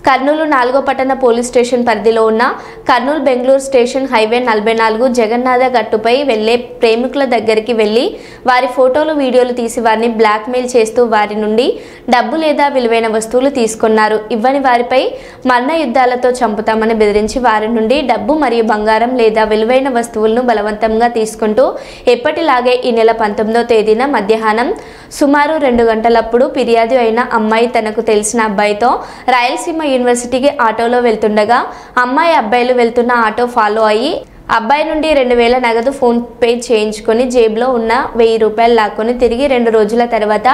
కర్నూలు 4వ పట్టణ police station పరిధిలో ఉన్న కర్నూలు బెంగళూరు స్టేషన్ హైవే 44 జగన్నాథ గట్టుపై వెళ్లే ప్రేమికుల దగ్గరికి వెళ్లి వారి ఫోటోలు వీడియోలు తీసి వారిని బ్లాక్మెయిల్ చేస్తూ వారి నుండి డబ్బు లేదా విలువైన వస్తువులు తీసుకున్నారు. ఇవ్వని వారిపై మరణ యుద్ధాలతో చంపుతామని బెదిరించి వారి నుండి డబ్బు మరియు బంగారం లేదా విలువైన వస్తువులను బలవంతంగా తీసుకుంటూ ఎప్పటిలాగే ఈ నెల 19వ తేదీన మధ్యాహ్నం సుమారు 2 గంటలప్పుడు ఫిర్యాదు అయిన అమ్మాయి తనకు తెలిసిన అబ్బాయితో రాయలసీమ యూనివర్సిటీకి ఆటోలో వెళ్తుండగా అమ్మాయి అబ్బాయిలు వెళ్తున్న ఆటో ఫాలో అయ్యి అబ్బాయి నుండి 2000 నగదు ఫోన్ పే చేయించుకొని జేబులో ఉన్న 1000 రూపాయలు లాక్కొని తిరిగి 2 రోజుల తర్వాత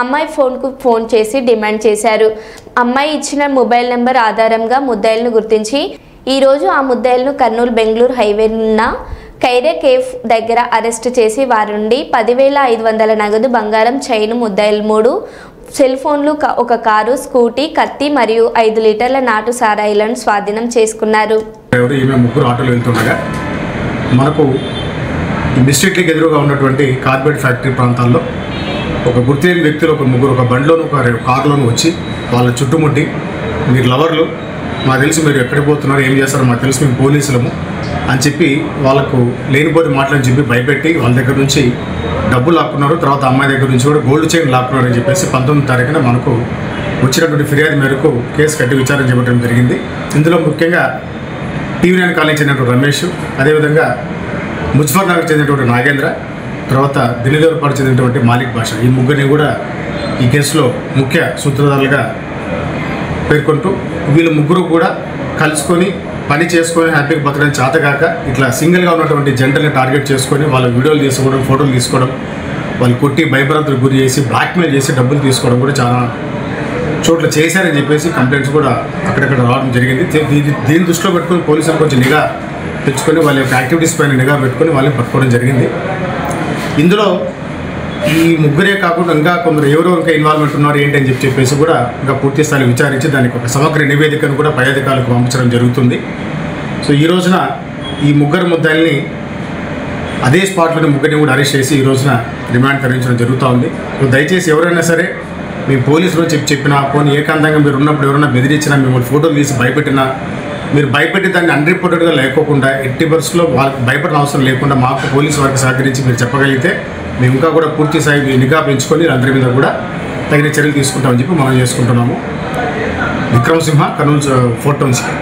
అమ్మాయి ఫోన్కు ఫోన్ చేసి డిమాండ్ చేశారు. అమ్మాయి ఇచ్చిన మొబైల్ నెంబర్ ఆధారంగా ముద్దాయిలను గుర్తించి ఈరోజు ఆ ముద్దాయిలను కర్నూలు బెంగళూరు హైవే ఉన్న ఖైరే కేఫ్ దగ్గర అరెస్ట్ చేసి వారి నుండి 10,500 నగదు బంగారం చైను ముద్దాయిలు 3 సెల్ ఫోన్లు ఒక కారు స్కూటీ కత్తి మరియు 5 లీటర్ల నాటు సారాయిలను స్వాధీనం చేసుకున్నారు. ఈమె ముగ్గురు ఆటోలు వెళ్తుండగా మనకు డిస్ట్రిక్ట్కి ఎదురుగా ఉన్నటువంటి కార్బెట్ ఫ్యాక్టరీ ప్రాంతాల్లో ఒక గుర్తులేని వ్యక్తులు ఒక ముగ్గురు ఒక బండిలోను ఒక కారులోను వచ్చి వాళ్ళ చుట్టుముట్టి మీరు లవర్లు మాకు తెలుసు మీరు ఎక్కడికి పోతున్నారు ఏం చేస్తారో మాకు తెలుసు మేము పోలీసులము అని చెప్పి వాళ్ళకు లేనిపోతే మాటలని చెప్పి భయపెట్టి వాళ్ళ దగ్గర నుంచి డబ్బులు లాక్కున్నారు. తర్వాత అమ్మాయి దగ్గర నుంచి కూడా గోల్డ్ చైన్ లాక్కున్నారు అని చెప్పేసి 19వ తారీఖున మనకు వచ్చినటువంటి ఫిర్యాదు మేరకు కేసు కట్టి విచారణ చేపట్టడం జరిగింది. ఇందులో ముఖ్యంగా టీవీ9 కాలేజ్ చెందినటువంటి రమేష్, అదేవిధంగా ముజఫర్ నగర్ చెందినటువంటి నాగేంద్ర, తర్వాత దిల్లీదోర్పాటు చెందినటువంటి మాలిక్ భాష, ఈ ముగ్గురిని కూడా ఈ కేసులో ముఖ్య సూత్రధారులుగా పేర్కొంటూ వీళ్ళు ముగ్గురు కూడా కలుసుకొని పని చేసుకొని హ్యాపీగా బతకడం చేతగాక ఇట్లా సింగిల్గా ఉన్నటువంటి జంటల్ని టార్గెట్ చేసుకొని వాళ్ళ వీడియోలు తీసుకోవడం ఫోటోలు తీసుకోవడం వాళ్ళు కొట్టి భయభ్రాంతులకు గురి చేసి బ్లాక్మెయిల్ చేసి డబ్బులు తీసుకోవడం కూడా చాలా చోట్ల చేశారని చెప్పేసి కంప్లైంట్స్ కూడా అక్కడక్కడ రావడం జరిగింది. దీన్ని దృష్టిలో పెట్టుకొని పోలీసులు కొంచెం నిఘా తెచ్చుకొని వాళ్ళ యొక్క యాక్టివిటీస్ పైన నిఘా పెట్టుకొని వాళ్ళని పట్టుకోవడం జరిగింది. ఇందులో ఈ ముగ్గురే కాకుండా ఇంకా కొందరు ఎవరో ఇంకా ఇన్వాల్వ్మెంట్ ఉన్నారు ఏంటి అని చెప్పేసి కూడా ఇంకా పూర్తి స్థాయిలో విచారించి దానికి ఒక సమగ్ర నివేదికను కూడా పై అధికారులకు పంపించడం జరుగుతుంది. సో ఈ రోజున ఈ ముగ్గురు ముద్దాయిల్ని అదే స్పాట్లోని ముగ్గురిని కూడా అరెస్ట్ చేసి ఈ రోజున రిమాండ్ తరలించడం జరుగుతూ ఉంది. సో దయచేసి ఎవరైనా సరే మీ పోలీసులు చెప్పినా పోనీ ఏకాంతంగా మీరు ఉన్నప్పుడు ఎవరైనా బెదిరించినా మిమ్మల్ని ఫోటోలు తీసి భయపెట్టినా మీరు భయపెట్టి దాన్ని అన్రిపోర్టెడ్గా లేకోకుండా ఎట్టి పరిస్థితుల్లో వాళ్ళకి భయపడిన అవసరం లేకుండా మాకు పోలీసు వారికి సహకరించి మీరు చెప్పగలిగితే మేము ఇంకా కూడా పూర్తి స్థాయి నిఘా పెంచుకొని అందరి మీద కూడా తగిన చర్యలు తీసుకుంటామని చెప్పి మనం చేసుకుంటున్నాము. విక్రమ్ సింహ, కర్నూలు 4 టౌన్షిప్.